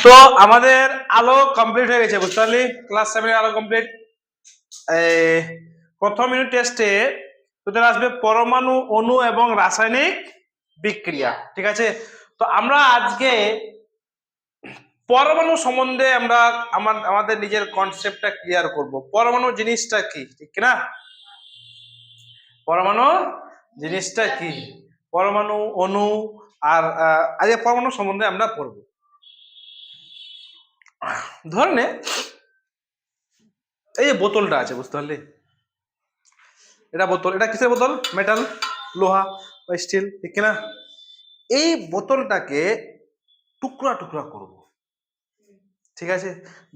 তো আমাদের আলো কমপ্লিট হয়ে গেছে, বুঝতে পারলি? ক্লাস 7 এর আলো কমপ্লিট। প্রথম ইউনিট টেস্টে তোদের আসবে পরমাণু, অণু এবং রাসায়নিক বিক্রিয়া, ঠিক আছে? তো আমরা আজকে পরমাণু সম্বন্ধে আমরা আমাদের নিজের কনসেপ্টটা ক্লিয়ার করব। পরমাণু জিনিসটা কি, ঠিক না? পরমাণু জিনিসটা কি, পরমাণু, অণু আর আজকে পরমাণু সম্বন্ধে আমরা পড়ব। ধরে নে এই যে বোতলটা আছে, বুঝতে পারলি? এটা বোতল, এটা কিসের বোতল? মেটাল, লোহা বা স্টিল, ঠিক না? এই বোতলটাকে টুকরা টুকরা করব, ঠিক আছে?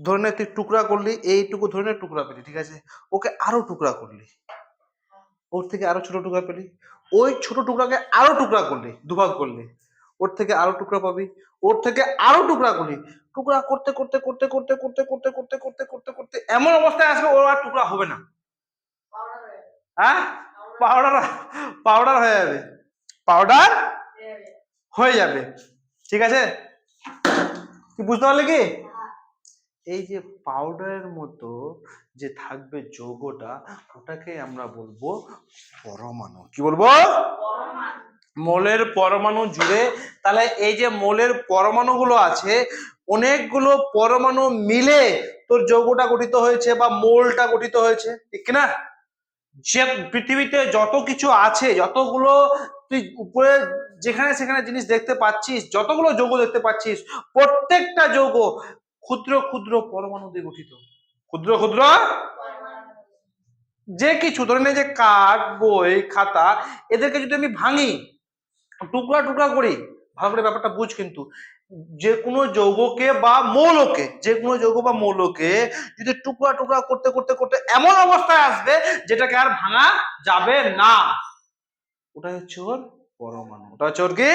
ধরে নে তুই টুকরা করলি, এইটুকু ধরে নে টুকরা পেলি, ঠিক আছে? ওকে আরো টুকরা করলি, ওর থেকে আরো ছোট টুকরা পেলি, ওই ছোট টুকরাকে আরো টুকরা করলি, দুভাগ করলি, ওর থেকে আরো টুকরা পাবি, ওর থেকে আরো টুকরা করলি, টুকরা করতে করতে করতে করতে করতে করতে করতে করতে করতে করতে এমন অবস্থায় আসবে ওর আর টুকরা হবে না। হ্যাঁ, পাউডার, পাউডার হয়ে যাবে, পাউডার হয়ে যাবে, ঠিক আছে? কি বুঝতে পারলে কি? এই যে পাউডারের মতো যে থাকবে যৌগটা, ওটাকে আমরা বলবো পরমাণু। কি বলবো? মোলের পরমাণু জুড়ে। তাহলে এই যে মোলের পরমাণু গুলো আছে, অনেকগুলো পরমাণু মিলে তোর যৌগটা গঠিত হয়েছে বা মোলটা গঠিত হয়েছে, ঠিক না? যে পৃথিবীতে যত কিছু আছে, যতগুলো তুই উপরে যেখানে সেখানে জিনিস দেখতে পাচ্ছিস, যতগুলো যৌগ দেখতে পাচ্ছিস, প্রত্যেকটা যৌগ ক্ষুদ্র ক্ষুদ্র পরমাণু দিয়ে গঠিত। ক্ষুদ্র ক্ষুদ্র যে কিছু, ধরে নে যে কাঠ, বই, খাতা, এদেরকে যদি আমি ভাঙি, টুকরা টুকরা করি, ভালো করে ব্যাপারটা বুঝ কিন্তু, যে কোনো যৌগকে বা মৌলকে, যে কোনো যৌগ বা মৌলকে যদি টুকরা টুকরা করতে করতে করতে এমন অবস্থায় আসবে যেটাকে আর ভাঙা যাবে না, ওটাই হচ্ছে ওর পরমাণু। ওটা হচ্ছে ওর কি?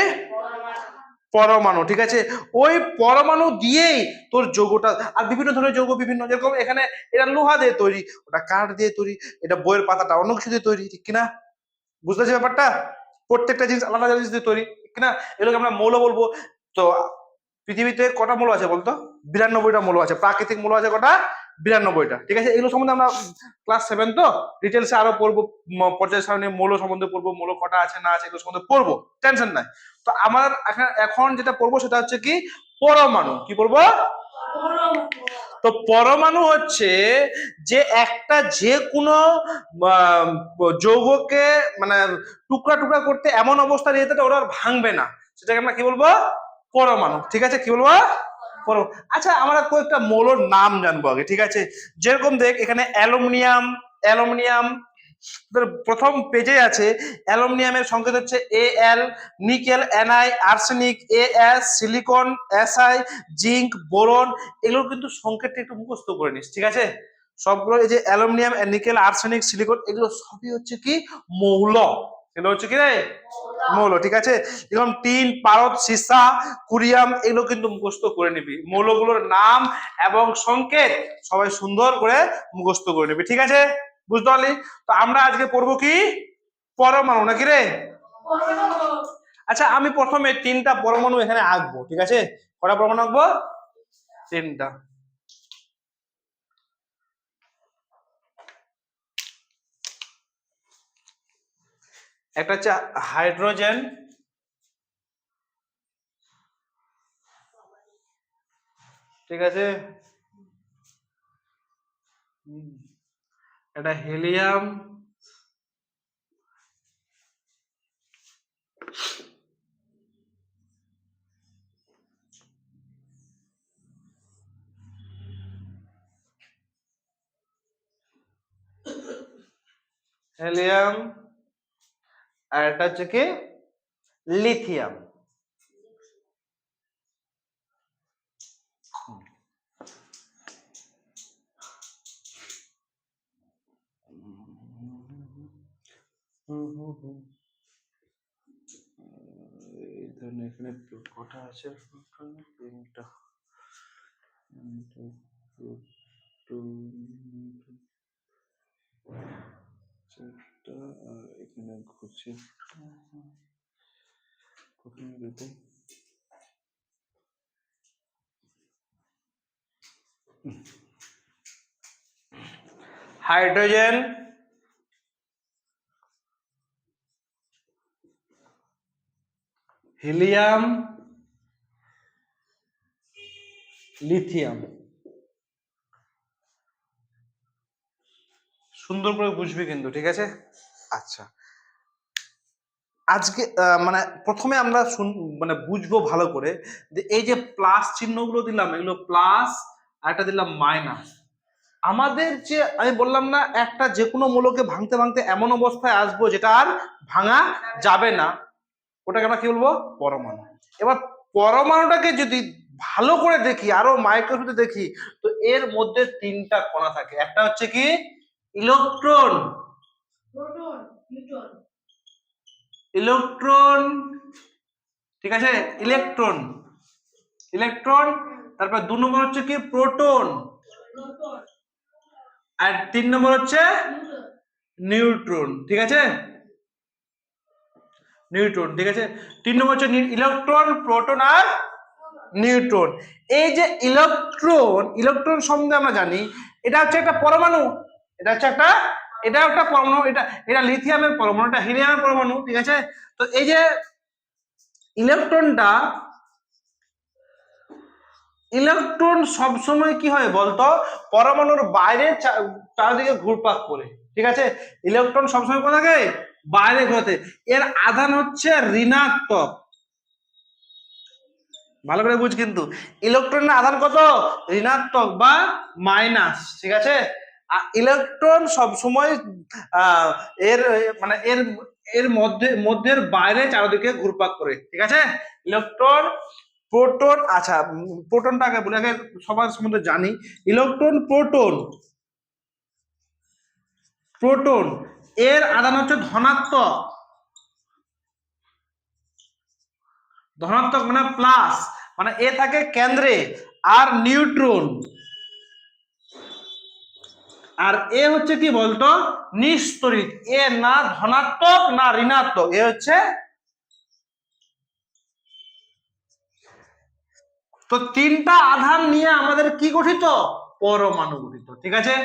পরমাণু, ঠিক আছে? ওই পরমাণু দিয়েই তোর যৌগটা, আর বিভিন্ন ধরনের যৌগ বিভিন্ন, যেরকম এখানে এটা লোহা দিয়ে তৈরি, ওটা কাঠ দিয়ে তৈরি, এটা বইয়ের পাতাটা অন্য কিছু দিয়ে তৈরি, ঠিক কিনা? বুঝতে পারছি ব্যাপারটা? প্রত্যেকটা জিনিস আলাদা আলাদা জিনিস দিয়ে তৈরি, ঠিক কিনা? এগুলোকে আমরা মৌল বলবো। তো পৃথিবীতে কটা মৌল আছে বলতো? 92টা মৌল আছে। প্রাকৃতিক মৌল আছে কটা? 92টা, ঠিক আছে? এগুলো সম্বন্ধে আমরা ক্লাস 7 তো ডিটেলসে আরো পড়বো, পর্যায় সারণী মৌল সম্বন্ধে পড়বো, মৌল কটা আছে না আছে এগুলো সম্বন্ধে পড়বো, টেনশন নাই। তো আমার এখন যেটা পড়বো সেটা হচ্ছে কি? পরমাণু। কি বলবো? তো পরমাণু হচ্ছে যে একটা যে কোনো যৌগকে মানে টুকরা টুকরা করতে এমন অবস্থা নিয়ে যেতে ওরা আর ভাঙবে না, সেটাকে আমরা কি বলবো? পরমাণু, ঠিক আছে? কি বলবো? আচ্ছা, আমরা কয়েকটা মৌলের নাম জানবো আগে, ঠিক আছে? যেরকম দেখ এখানে অ্যালুমিনিয়াম, অ্যালুমিনিয়াম প্রথম পেজে আছে। অ্যালুমিনিয়ামের সংকেত হচ্ছে Al, nickel Ni, arsenic As, silicon Si, zinc boron. এগুলো কিন্তু সংকেতটা একটু মুখস্থ করে নিস, ঠিক আছে? সবগুলো এই যে অ্যালুমিনিয়াম, নিকেল, আর্সেনিক, সিলিকন, এগুলো সবই হচ্ছে কি? মৌল। এগুলো হচ্ছে কি রে? মৌল, ঠিক আছে? যেরকম টিন, পারদ, সীসা, কুরিয়াম, এগুলো কিন্তু মুখস্থ করে নিবি। মৌলগুলোর নাম এবং সংকেত সবাই সুন্দর করে মুখস্থ করে নিবি, ঠিক আছে? বুঝতে পারলি? তো আমরা আজকে পড়বো কি? পরমাণু, নাকি রে? আচ্ছা, আমি প্রথমে 3টা পরমাণু এখানে আঁকবো, ঠিক আছে? কটা পরমাণু আঁকবো? 3টা। একটা হচ্ছে হাইড্রোজেন, ঠিক আছে? এটা হিলিয়াম, হিলিয়াম, আর এটা হচ্ছে কি? লিথিয়াম। এই ধরনের এখানে কটা আছে? 3টা, 4টা, আর এখানে ঘুরছে প্রথমে দুটো। Hydrogen, helium, lithium. সুন্দর করে বুঝবি কিন্তু, ঠিক আছে? আচ্ছা, আজকে মানে প্রথমে আমরা মানে বুঝবো ভালো করে যে এই যে প্লাস চিহ্নগুলো দিলাম, এগুলো প্লাস আর একটা দিলাম মাইনাস। আমাদের যে আমি বললাম না, একটা যে কোনো মূলকে ভাঙতে ভাঙতে এমন অবস্থায় আসবো যেটা আর ভাঙা যাবে না, ওটাকে আমরা কি বলবো? পরমাণু। এবার পরমাণুটাকে যদি ভালো করে দেখি, আরো মাইক্রোস্কোপে দেখি, তো এর মধ্যে তিনটা কণা থাকে। একটা হচ্ছে কি ইলেকট্রন, ইলেকট্রন, ঠিক আছে, ইলেকট্রন, ইলেকট্রন। তারপর 2 নম্বর হচ্ছে কি প্রোটন, আর 3 নম্বর হচ্ছে নিউট্রন, ঠিক আছে? নিউট্রন, ঠিক আছে। 3 নম্বর হচ্ছে ইলেকট্রন, প্রোটন আর নিউট্রন। এই যে ইলেকট্রন, ইলেকট্রন সম্বন্ধে আমরা জানি এটা হচ্ছে একটা পরমাণু, এটা হচ্ছে একটা, এটা একটা পরমাণু, এটা লিথিয়ামের পরমাণু, এটা হিলিয়ামের পরমাণু, ঠিক আছে? তো এই যে ইলেকট্রনটা, ইলেকট্রন সবসময় কি হয় বলতো? পরমাণুর বাইরে চারিদিকে ঘুরপাক করে, ঠিক আছে? ইলেকট্রন সবসময় কোথা থাকে? বাইরে ঘোরাতে। এর আধান হচ্ছে ঋণাত্মক, ভালো করে বুঝ কিন্তু। ইলেকট্রনের আধান কত? ঋণাত্মক বা মাইনাস, ঠিক আছে? আর ইলেকট্রন সবসময় এর মানে এর এর মধ্যের বাইরে চারিদিকে ঘুরপাক করে, ঠিক আছে? ইলেকট্রন, প্রোটন, আচ্ছা প্রোটনটাকে বলে আগে সবার সম্বন্ধে জানি। ইলেকট্রন, প্রোটন, প্রোটন এর আধান হচ্ছে ধনাত্মক, ধনাত্মক মানে প্লাস, মানে এ থাকে কেন্দ্রে। আর নিউট্রন, আর এ হচ্ছে কি বলতো? নিস্তড়িত। এ না ধনাত্মক না ঋণাত্মক, এ হচ্ছে। তো তিনটা আধান নিয়ে আমাদের কি গঠিত? পরমাণু গঠিত, ঠিক আছে?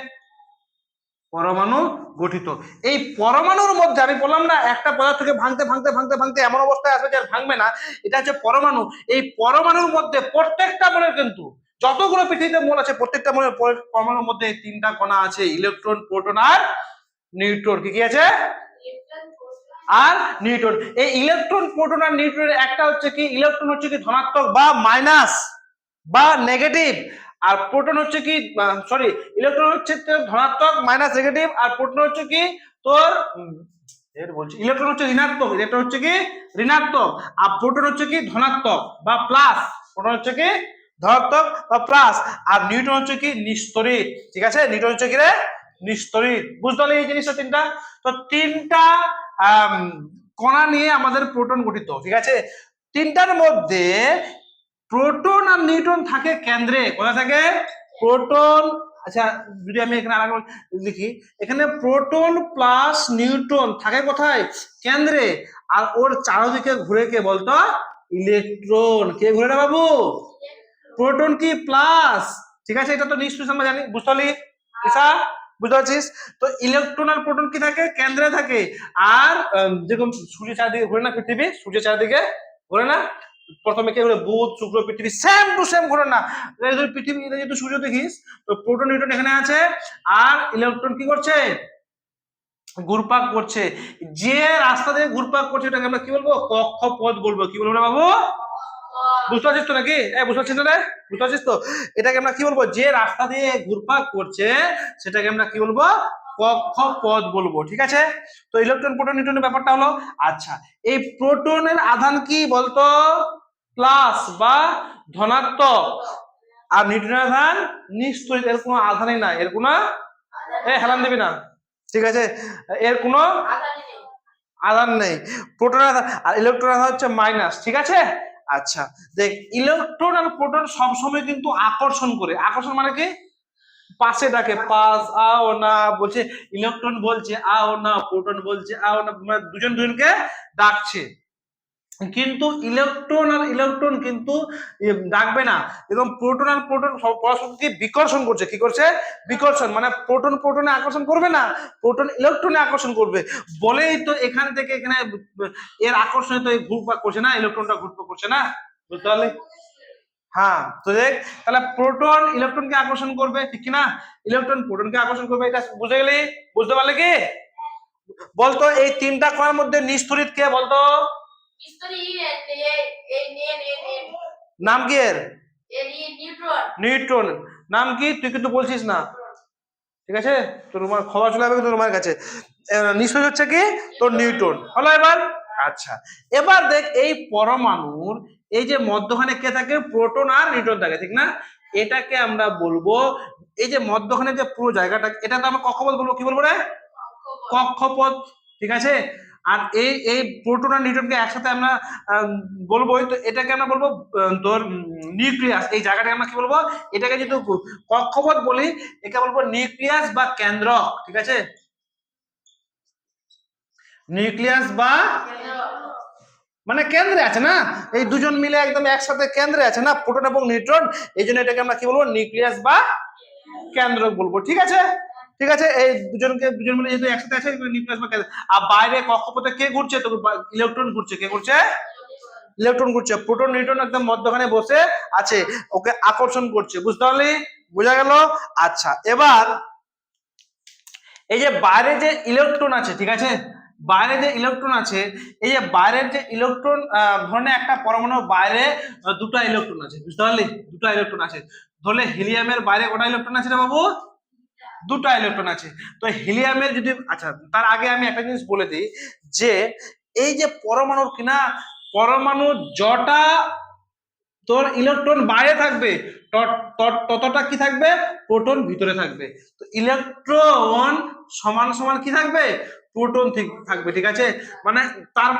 পরমাণু গঠিত। এই পরমাণুর মধ্যে আমি বললাম না, একটা পদার্থকে ভাঙতে ভাঙতে ভাঙতে ভাঙতে এমন অবস্থায় আসবে যে আর ভাঙবে না, এটা হচ্ছে পরমাণু। এই পরমাণুর মধ্যে প্রত্যেকটা মৌলের কিন্তু, যতগুলো পৃথিবীতে মৌল আছে প্রত্যেকটা মৌলের পরমাণুর মধ্যে তিনটা কণা আছে, ইলেকট্রন, প্রোটন আর নিউট্রন। কি কি আছে? আর নিউট্রন। এই ইলেকট্রন, প্রোটন আর নিউট্রনের একটা হচ্ছে কি, ইলেকট্রন হচ্ছে কি ধনাত্মক বা মাইনাস বা নেগেটিভ, আর প্রোটন হচ্ছে কি, সরি, ইলেকট্রন হচ্ছে ধনাত্মক মাইনাস নেগেটিভ, আর প্রোটন হচ্ছে কি তোর এর বলছি, ইলেকট্রন হচ্ছে ঋণাত্মক, ইলেকট্রন হচ্ছে কি ঋণাত্মক, আর প্রোটন হচ্ছে কি ধনাত্মক বা প্লাস, প্রোটন হচ্ছে কি ধনাত্মক বা প্লাস, আর নিউট্রন হচ্ছে কি নিস্তড়িত, ঠিক আছে? নিউট্রন হচ্ছে কি রে? নিস্তড়িত। বুঝতে পারলি এই জিনিসটা তিনটা? তো তিনটা কণা নিয়ে আমাদের প্রোটন গঠিত, ঠিক আছে? তিনটার মধ্যে প্রোটন আর নিউট্রন থাকে কেন্দ্রে। কোথায় থাকে? প্রোটন, আচ্ছা যদি আমি এখানে আরেকবার লিখি, এখানে প্রোটন প্লাস নিউট্রন থাকে কোথায়? কেন্দ্রে। আর ওর চারদিকে ঘুরে কে বলতো? ইলেকট্রন। কে ঘুরে রে বাবু? প্রোটন কি প্লাস, ঠিক আছে? এটা তো নিশ্চয়ই আমরা জানি, বুঝতে পারলি ঈশা? বুঝতে পারছিস? তো ইলেকট্রন আর প্রোটন কি থাকে? কেন্দ্রে থাকে। আর যেরকম সূর্যের চারদিকে ঘুরে না পৃথিবী, সূর্যের চারদিকে ঘুরে না, প্রথমে কি ঘুরে বুধ, শুক্র, পৃথিবী সেম টু সেম ঘুরে না? পৃথিবী যেহেতু সূর্য দেখিস, তো প্রোটন নিউট্রন এখানে আছে, আর ইলেকট্রন কি করছে? ঘুরপাক করছে। যে রাস্তা দিয়ে ঘুরপাক করছে এটাকে আমরা কি বলবো? কক্ষপথ বলবো। কি বলবো বাবু? বুঝতে পারছিস তো নাকি? বুঝতে পারছিস না রে? বুঝতে পারছিস তো? এটাকে আমরা কি বলবো? যে রাস্তা দিয়ে ঘুরপাক করছে সেটাকে আমরা কি বলবো? কক্ষপথ বলবো, ঠিক আছে? তো ইলেকট্রন, প্রোটন, নিউট্রনের ব্যাপারটা হলো। আচ্ছা, এই প্রোটনের আধান কি বলতো? প্লাস বা ধনাত্মক, আর নিউট্রনের আধান নিস্তড়িত। এর কোনো আধানই নাই, এর কোনো হেলান দিবি না, ঠিক আছে? এর কোনো আধান নেই। প্রোটনের আধান আর ইলেকট্রনের আধান হচ্ছে মাইনাস, ঠিক আছে? আচ্ছা দেখ, ইলেকট্রন আর প্রোটন সবসময় কিন্তু আকর্ষণ করে। আকর্ষণ মানে কি? পাশে ডাকে, পাস আও না বলছে, ইলেকট্রন বলছে আও না, প্রোটন বলছে আও না, মানে দুজন দুজনকে ডাকছে। কিন্তু ইলেকট্রন আর ইলেকট্রন কিন্তু ডাকবে না, এবং প্রোটন আর প্রোটন পরস্পরকে বিকর্ষণ করছে। কি করছে? বিকর্ষণ, মানে প্রোটন প্রোটনে আকর্ষণ করবে না, প্রোটন ইলেকট্রনে আকর্ষণ করবে। বলেই তো এখান থেকে এখানে এর আকর্ষণে তো ঘুরপাক করছে না, ইলেকট্রনটা ঘুরপাক করছে না, বুঝতে পারলে? হ্যাঁ, তো দেখ, তাহলে প্রোটন ইলেকট্রনকে আকর্ষণ করবে, ঠিক কিনা? ইলেকট্রন প্রোটনকে আকর্ষণ করবে, এটা বুঝে গেলি? বুঝতে পারলে কি? বলতো এই তিনটা কণার মধ্যে নিস্তড়িত কে বলতো? নাম কি এর? নিউট্রন। নাম কি? তুই কিন্তু বলছিস না, ঠিক আছে? তোর খবর চলে যাবে তোমার কাছে। নিশ্চয় হচ্ছে কি তোর নিউটন হলো এবার। আচ্ছা, এবার দেখ এই পরমাণুর এই যে মধ্যখানে কে থাকে? প্রোটন আর নিউট্রন থাকে, ঠিক না? এটাকে আমরা বলবো, এই যে মধ্যখানে যে পুরো জায়গাটা, এটা তো আমরা কক্ষপথ বলবো। কি বলবো রে? কক্ষপথ, ঠিক আছে? আর এই এই প্রোটন আর নিউট্রনকে একসাথে আমরা বলবো, তো এটাকে আমরা বলবো তোর নিউক্লিয়াস। এই জায়গাটাকে আমরা কি বলবো? এটাকে যদি কক্ষপথ বলি, একে বলবো নিউক্লিয়াস বা কেন্দ্রক, ঠিক আছে? নিউক্লিয়াস বা মানে কেন্দ্রে আছে না, এই দুজন মিলে একদম একসাথে কেন্দ্রে আছে না, প্রোটন এবং নিউট্রন, এই জন্য এটাকে আমরা কি বলবো? নিউক্লিয়াস বা কেন্দ্রক বলবো, ঠিক আছে? ঠিক আছে, এই দুজন মিলে যেহেতু একসাথে আছে, নিউক্লিয়াস বা কেন্দ্র। আর বাইরে কক্ষপথে কে ঘুরছে? তো ইলেকট্রন ঘুরছে। কে ঘুরছে? ইলেকট্রন ঘুরছে। প্রোটন নিউট্রন একদম মধ্যখানে বসে আছে, ওকে আকর্ষণ করছে, বুঝতে পারলি? বোঝা গেল? আচ্ছা, এবার এই যে বাইরে যে ইলেকট্রন আছে, ঠিক আছে, বাইরে যে ইলেকট্রন আছে, এই যে বাইরের যে ইলেকট্রন, ধরে একটা পরমাণু বাইরে দুটো ইলেকট্রন আছে, বুঝতে পারলি? দুটো ইলেকট্রন আছে। ধরলে হিলিয়ামের বাইরে কটা ইলেকট্রন আছে রে বাবু? দুটো ইলেকট্রন আছে। তো হিলিয়ামের যদি, আচ্ছা তার আগে আমি একটা জিনিস বলে দিই, যে এই যে পরমাণুর কিনা, পরমাণু যটা তোর ইলেকট্রন বাইরে থাকবে, ততটা কি থাকবে? প্রোটন ভিতরে থাকবে। তো ইলেকট্রন সমান সমান কি থাকবে? প্রোটন থাকবে, ঠিক আছে? মানে তার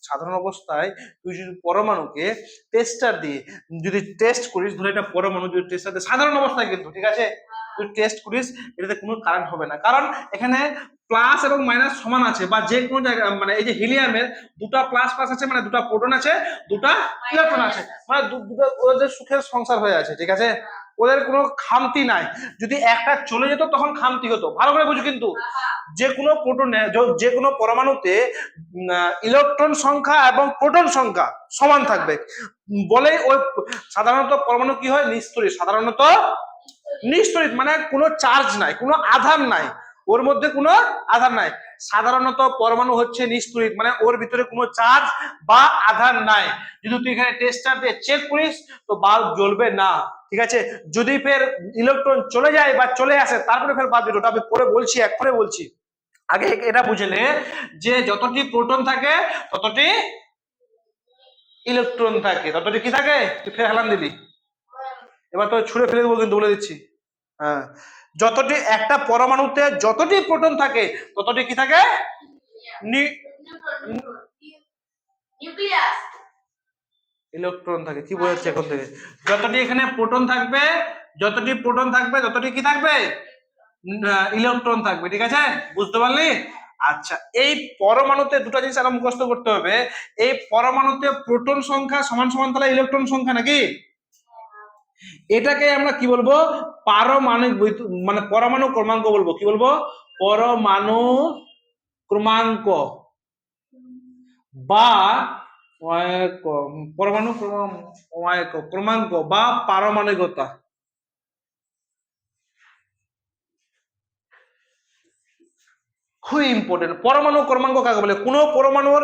সাধারণ অবস্থায় তুই যদি পরমাণুকে টেস্টার দিয়ে যদি টেস্ট করিস, ধরে একটা পরমাণু যদি টেস্টার দিয়ে, সাধারণ অবস্থায় কিন্তু, ঠিক আছে, তুই টেস্ট করিস, এটাতে কোনো কারেন্ট হবে না, কারণ এখানে প্লাস এবং মাইনাস সমান আছে, বা যে কোনো জায়গায়, মানে এই যে হিলিয়ামের দুটা প্লাস প্লাস আছে, মানে দুটা প্রোটন আছে, দুটা ইলেকট্রন আছে, মানে দুটো ওদের সুখের সংসার হয়ে আছে, ঠিক আছে? ওদের কোনো খামতি নাই। যদি একটা চলে যেত তখন খামতি হতো, ভালো করে বুঝো কিন্তু। যে কোনো প্রোটনে, যে কোনো পরমাণুতে ইলেকট্রন সংখ্যা এবং প্রোটন সংখ্যা সমান থাকবে, বলে ওই সাধারণত পরমাণু কি হয়? নিস্তড়িত। সাধারণত নিস্তড়িত মানে কোনো চার্জ নাই, কোনো আধান নাই, ওর মধ্যে কোনো আধান নাই। সাধারণত পরমাণু হচ্ছে নিস্তড়িত, মানে ওর ভিতরে কোনো চার্জ বা আধান নাই। যদি তুই এখানে টেস্টার দিয়ে চেক করিস, তো বাল্ব জ্বলবে না, ঠিক আছে? যদি ফের ইলেকট্রন চলে যায় বা চলে আসে, তারপরে ফের বাল্ব জ্বলবে। ওটা আমি পরে বলছি, এক্ষণে বলছি। আগে এটা বুঝলে যে যতটি প্রোটন থাকে ততটি ইলেকট্রন থাকে, ততটি কি থাকে? তুই ফের হেলান দিলি, এবার তো ছুঁড়ে ফেলে দেবো কিন্তু, বলে দিচ্ছি। হ্যাঁ, যতটি একটা পরমাণুতে যতটি প্রোটন থাকে ততটি কি থাকে? ইলেকট্রন থাকে। কি বোঝাচ্ছে এখন থেকে? যতটি এখানে প্রোটন থাকবে, যতটি প্রোটন থাকবে ততটি কি থাকবে? ইলেকট্রন থাকবে, ঠিক আছে? বুঝতে পারলি? আচ্ছা, এই পরমাণুতে দুটো জিনিস আরো মুখস্থ করতে হবে। এই পরমাণুতে প্রোটন সংখ্যা সমান সমান তাহলে ইলেকট্রন সংখ্যা, নাকি? এটাকে আমরা কি বলবো? পারমাণবিক, মানে পরমাণু ক্রমাঙ্ক বলবো। কি বলবো? পরমাণু ক্রমাঙ্ক বা পরমাণু ক্রমাঙ্ক বা পারমাণবিকতা। খুব ইম্পর্টেন্ট। পরমাণু ক্রমাঙ্ক কাকে বলে? কোন পরমাণুর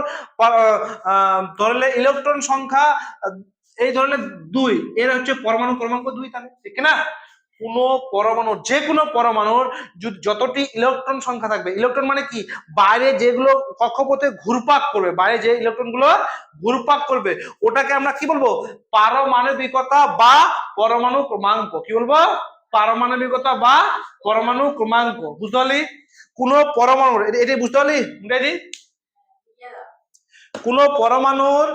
ধরলে ইলেকট্রন সংখ্যা এই ধরনের 2, এর হচ্ছে পরমাণু ক্রমাঙ্ক 2, তাহলে ঠিক না? কোন পরমাণুর, যে কোনো পরমাণুর যতটি ইলেকট্রন সংখ্যা থাকবে, ইলেকট্রন মানে কি? বাইরে যেগুলো কক্ষপথে ঘুরপাক করবে, বাইরে যে ইলেকট্রন গুলো ঘুরপাক করবে, ওটাকে আমরা কি বলবো? পারমাণবিকতা বা পরমাণু ক্রমাঙ্ক। কি বলবো? পারমাণবিকতা বা পরমাণু ক্রমাঙ্ক। বুঝতে পারলি? কোন পরমাণুর, এটাই বুঝতে পারলি? কোন পরমাণুর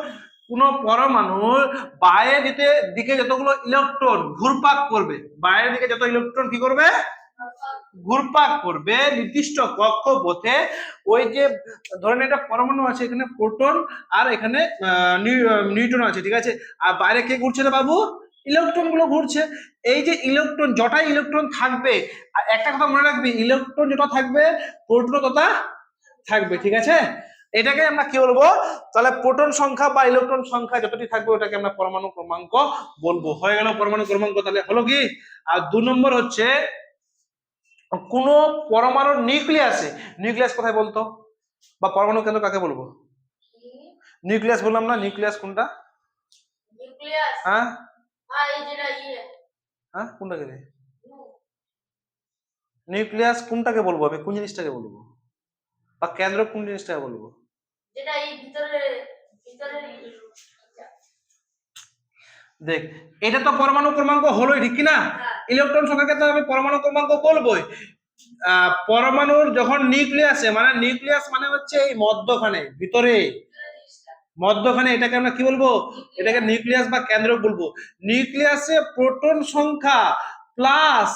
বাইরের দিকে যতগুলো ইলেকট্রন ঘুরপাক করবে, বাইরের দিকে যত ইলেকট্রন কি করবে? ঘুরপাক করবে নির্দিষ্ট কক্ষপথে, ওই যে ধরেন এটা পরমাণু আছে, এখানে প্রোটন আর এখানে নিউট্রন আছে, ঠিক আছে, আর বাইরে কে ঘুরছে রে বাবু? ইলেকট্রন গুলো ঘুরছে। এই যে ইলেকট্রন, যটা ইলেকট্রন থাকবে, আর একটা কথা মনে রাখবি, ইলেকট্রন যেটা থাকবে প্রোটন তত থাকবে, ঠিক আছে। এটাকে আমরা কি বলবো? তাহলে প্রোটন সংখ্যা বা ইলেকট্রন সংখ্যা যতটি থাকবে ওটাকে আমরা পরমাণু ক্রমাঙ্ক বলবো। হয়ে গেল পরমাণু ক্রমাঙ্ক, তাহলে হলো কি? আর 2 নম্বর হচ্ছে কোন পরমাণুর নিউক্লিয়াসে, নিউক্লিয়াস কোথায় বলতো, বা পরমাণু কেন্দ্র কাকে বলবো? নিউক্লিয়াস বললাম না, নিউক্লিয়াস কোনটা? হ্যাঁ হ্যাঁ, কোনটাকে রে? নিউক্লিয়াস কোনটাকে বলবো আমি, কোন জিনিসটাকে বলবো, বা কেন্দ্র কোন জিনিসটাকে বলবো? যেটা এই ভিতরে ভিতরে দেখ, এটা তো পরমাণু ক্রমাঙ্ক হলোই, ঠিক কিনা? ইলেকট্রন সংখ্যাকে তো আমি পরমাণু ক্রমাঙ্ক বলবোই। পরমাণুর যখন নিউক্লিয়াসে, মানে নিউক্লিয়াস মানে হচ্ছে এই মধ্যখানে, ভিতরে মধ্যখানে, এটাকে আমরা কি বলবো? এটাকে নিউক্লিয়াস বা কেন্দ্র বলবো। নিউক্লিয়াসে প্রোটন সংখ্যা প্লাস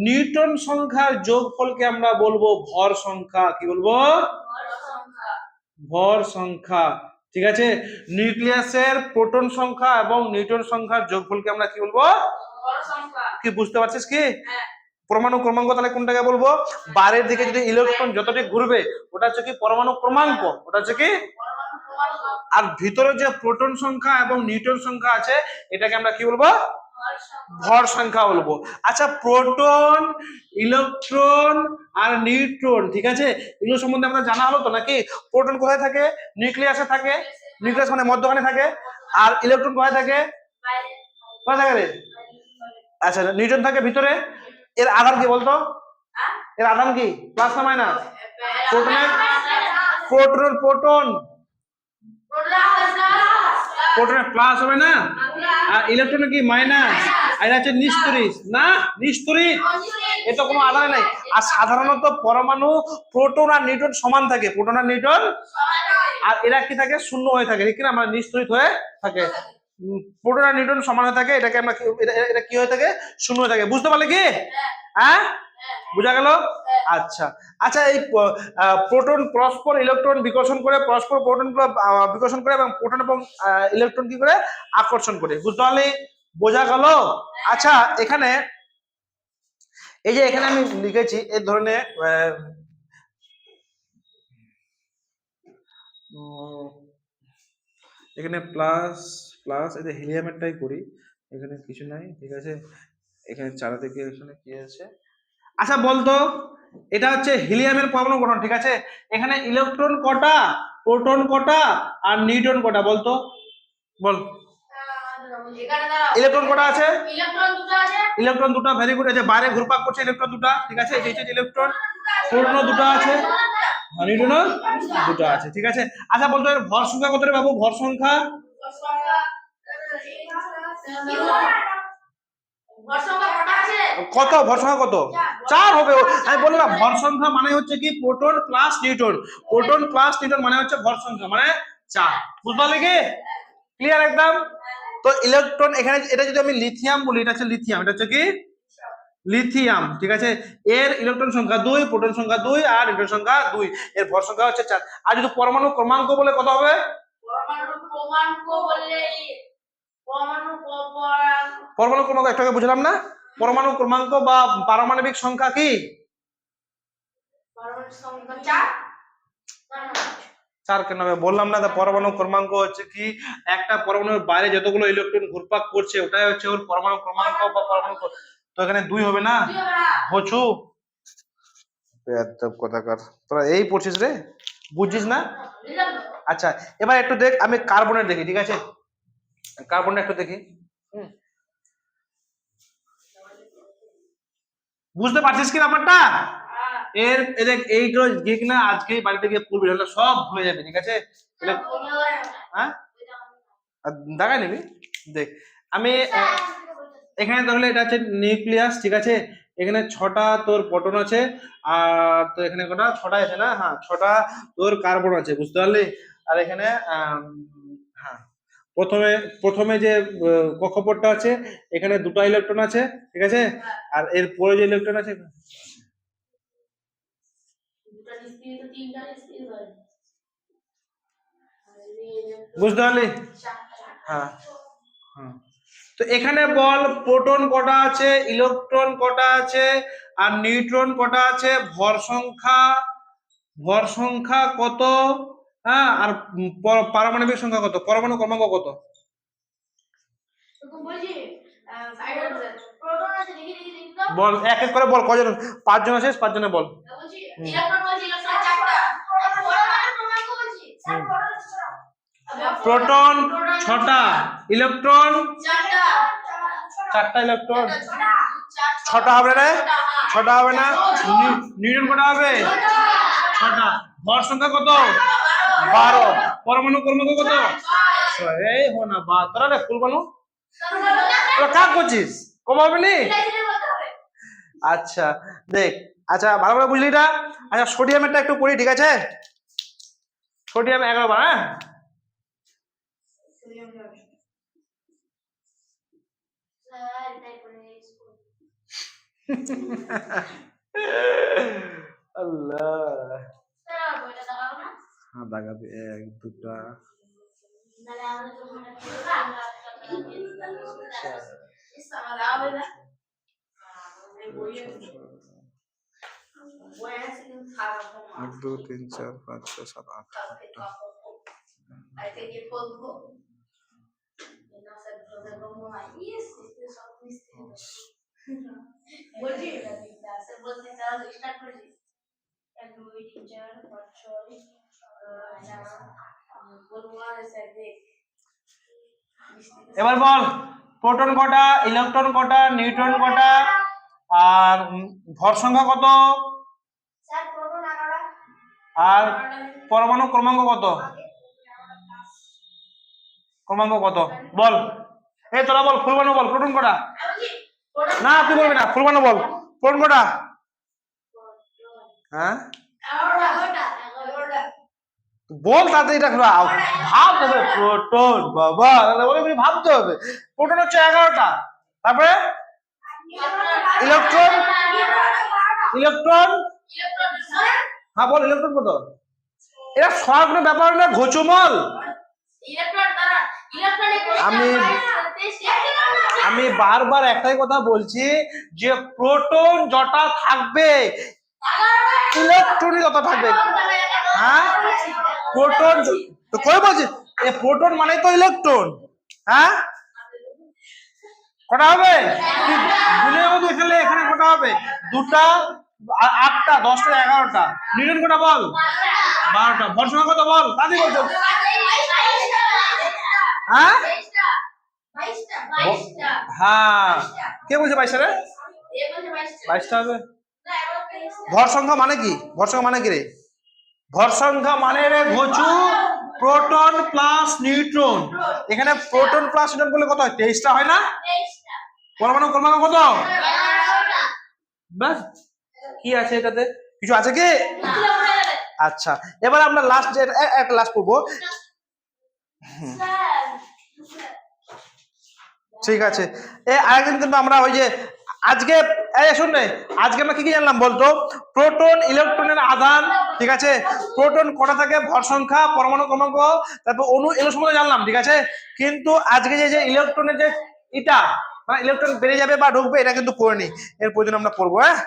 নিউট্রন সংখ্যার যোগফলকে আমরা বলবো ভর সংখ্যা। কি বলবো? ভর সংখ্যা, ঠিক আছে। নিউক্লিয়াসের প্রোটন সংখ্যা এবং নিউট্রন সংখ্যার যোগফলকে আমরা কি বলবো? কি বুঝতে পারছিস কি? পরমাণু ক্রমাঙ্ক তাহলে কোনটাকে বলবো? বাইরের দিকে যদি ইলেকট্রন যতটি ঘুরবে ওটা হচ্ছে কি পরমাণু ক্রমাঙ্ক, ওটা হচ্ছে কি। আর ভিতরে যে প্রোটন সংখ্যা এবং নিউট্রন সংখ্যা আছে এটাকে আমরা কি বলবো? ভর সংখ্যা বলবো। আচ্ছা, প্রোটন, ইলেকট্রন আর নিউট্রন, ঠিক আছে, এগুলো সম্বন্ধে আমরা জানা হলো তো নাকি? প্রোটন কোথায় থাকে? নিউক্লিয়াসে থাকে, নিউক্লিয়াস মানে মধ্যখানে থাকে। আর ইলেকট্রন কোথায় থাকে? কোথায় থাকে রে? আচ্ছা, নিউট্রন থাকে ভিতরে। এর আধান কি বলতো? এর আধান কি, প্লাস না মাইনাস? প্রোটনের প্রোটন প্রোটন প্রোটনের প্লাস হবে না, আর ইলেকট্রনের কি মাইনাস। আর এটা হচ্ছে নিস্তড়িত না, নিস্তড়িত, এটা কোনো আধার নাই। আর সাধারণত পরমাণু প্রোটন আর নিউট্রন সমান থাকে, প্রোটন আর নিউট্রন, আর এরা কি থাকে? শূন্য হয়ে থাকে, ঠিক না, মানে নিস্তড়িত হয়ে থাকে। প্রোটন আর নিউট্রন সমান হয়ে থাকে, এটাকে আমরা এটা কি হয়ে থাকে? শূন্য হয়ে থাকে। বুঝতে পারলে কি? হ্যাঁ, বুঝা গেল? আচ্ছা আচ্ছা, এই প্রোটন পরস্পর ইলেকট্রন বিকর্ষণ করে, পরস্পর প্রোটন বিকর্ষণ করে, এবং প্রোটন এবং ইলেকট্রন কি করে? আকর্ষণ করে। বুঝতে পারলি? বোঝা গেল? আচ্ছা, এখানে এই যে এখানে আমি লিখেছি এই ধরনের এখানে প্লাস প্লাস, এই যে হিলিয়ামেরটাই করি, এখানে কিছু নাই, ঠিক আছে। এখানে চারা থেকে এখানে কি আছে? আচ্ছা বলতো, এটা হচ্ছে হিলিয়ামের পরমাণু গঠন, ঠিক আছে। এখানে ইলেকট্রন কটা, প্রোটন কটা আর নিউট্রন কটা বলতো? বল। ইলেকট্রন কটা আছে? ইলেকট্রন দুটো, ভেরি গুড। আছে বাইরে ঘুরপাক করছে ইলেকট্রন দুটো, ঠিক আছে। এই যে ইলেকট্রন, প্রোটন দুটো আছে, নিউট্রন দুটো আছে, ঠিক আছে। আচ্ছা বলতো এর ভর সংখ্যা কত রে বাবু? ভর সংখ্যা কত? ভর সংখ্যা কত? 4 হবে। আমি বললাম ভর সংখ্যা মানে হচ্ছে কি proton plus neutron, proton plus neutron মানে হচ্ছে ভর সংখ্যা, মানে 4। বুঝতে পারলে কি? ক্লিয়ার একদম? তো ইলেকট্রন এখানে, এটা যদি আমি লিথিয়াম বলি, এটা হচ্ছে লিথিয়াম, এটা হচ্ছে কি লিথিয়াম, ঠিক আছে। এর ইলেকট্রন সংখ্যা 2, প্রোটন সংখ্যা 2 আর নিউট্রন সংখ্যা 2, এর ভর সংখ্যা হচ্ছে 4। আর যদি পরমাণু ক্রমাঙ্ক বলে কত হবে? পরমাণু ক্রমাঙ্ক একটু আগে বুঝলাম না, পরমাণু ক্রমাঙ্ক বা পারমাণবিক সংখ্যা কি? 4 কেন হবে? বললাম না, পরমাণু ক্রমাঙ্ক হচ্ছে কি একটা পরমাণুর বাইরে যতগুলো ইলেকট্রন ঘুরপাক করছে ওটাই হচ্ছে ওর পরমাণু ক্রমাঙ্ক বা পরমাণু। তো এখানে 2 হবে না? হচু বেয়াদব কথাকার, তোরা এই পড়ছিস রে, বুঝছিস না? আচ্ছা, এবার একটু দেখ, আমি কার্বনের দেখি, ঠিক আছে, কার্বনটা একটু দেখি। বুঝতে পারছিস কি ব্যাপারটা? এর দেখ, এইগুলো গিয়ে কিনা আজকে বাড়িতে গিয়ে পড়বি, হলে সব ভুলে যাবে, ঠিক আছে। হ্যাঁ, দেখাই নিবি। দেখ, আমি এখানে তাহলে এটা হচ্ছে নিউক্লিয়াস, ঠিক আছে। এখানে 6টা তোর প্রোটন আছে, আর তো এখানে কটা? 6টা আছে না? হ্যাঁ, 6টা তোর কার্বন আছে, বুঝতে পারলি। আর এখানে হ্যাঁ, প্রথমে প্রথমে যে কক্ষপথটা আছে এখানে 2টা ইলেকট্রন আছে, ঠিক আছে। আর এর পরে যে ইলেকট্রন আছে বুঝতে পারলি? হ্যাঁ হ্যাঁ। তো এখানে বল প্রোটন কটা আছে, ইলেকট্রন কটা আছে, আর নিউট্রন কটা আছে, ভর সংখ্যা কত, হ্যাঁ, আর পারমাণবিক সংখ্যা কত, পরমাণু ক্রমাঙ্ক কত? বল এক এক করে বল, কজন? 5 জন আছে, 5 জনে বল। প্রোটন 6টা, ইলেকট্রন 4টা, ইলেকট্রন 6টা হবে রে, 6টা হবে না? নিউটন কটা হবে? 6টা। ভর সংখ্যা কত? 12। পরমাণু ক্রমাঙ্ক কত? এই হো না বা তোরা রে ফুল বানু, তোরা কাজ করছিস, কম হবে নি? আচ্ছা দেখ, আচ্ছা ভালো করে বুঝলি এটা। আচ্ছা সোডিয়ামেরটা একটু পড়ি, ঠিক আছে? সোডিয়াম 11 বার, হ্যাঁ। আল্লাহ, হ্যাঁ দাগাবে 1 2টা। এক দু তিন চার পাঁচ ছয় সাত আট আটটা। এবার বল প্রোটন কটা, ইলেকট্রন কটা, নিউট্রন কটা, আর ভর সংখ্যা কত, আর পরমাণু ক্রমাঙ্ক কত? ক্রমাঙ্ক কত বল? এই তোরা বল, ফুলবানু বল, প্রোটন কটা? না তুই বলবি না, ফুলবানু বল, প্রোটন কটা? হ্যাঁ বল তাতে, এটা ভাবতে হবে। প্রোটন বাবা ভাবতে হবে। প্রোটন হচ্ছে 11টা, তারপরে ইলেকট্রন, ইলেকট্রন, হ্যাঁ বল ইলেকট্রন কত? এটা সব ব্যাপার না ঘোচমল। আমি বারবার একটাই কথা বলছি যে প্রোটন যটা থাকবে ইলেকট্রনই তত থাকবে। হ্যাঁ প্রোটন তো কই বলছি, এই প্রোটন মানে তো ইলেকট্রন। হ্যাঁ কটা হবে? ভুলে যাবো তো, এখানে কটা হবে? 2টা, 8টা, 10টা, 11টা। নিউটন কটা বল? 12টা। ভর সংখ্যা কত বল? তাই বলছো। হ্যাঁ হ্যাঁ কে বলছে 22টা রে? 22টা হবে। ভর সংখ্যা মানে কি? ভর সংখ্যা মানে কি রে? ভর সংখ্যা মানে রে ঘোচু প্রোটন প্লাস নিউট্রন। এখানে প্রোটন প্লাস নিউট্রন করলে কত হয়? 23টা হয় না? পরমাণু ক্রমাঙ্ক কত? বাস, কি আছে এটাতে? কিছু আছে কি? আচ্ছা এবার আমরা লাস্ট একটা লাস্ট করবো। ঠিক আছে, আরেকদিন কিন্তু আমরা ওই যে আজকে শুনবে, আজকে আমরা কি কি জানলাম বলতো? প্রোটন ইলেকট্রনের আধান, ঠিক আছে, প্রোটন কটা থাকে, ভর সংখ্যা, পরমাণু ক্রমাঙ্ক, তারপর অণু, এগুলো সম্বন্ধে জানলাম, ঠিক আছে। কিন্তু আজকে যে ইলেকট্রনের যে এটা মানে ইলেকট্রন বেড়ে যাবে বা ঢুকবে, এটা কিন্তু করে নি, এর প্রয়োজন আমরা করবো। হ্যাঁ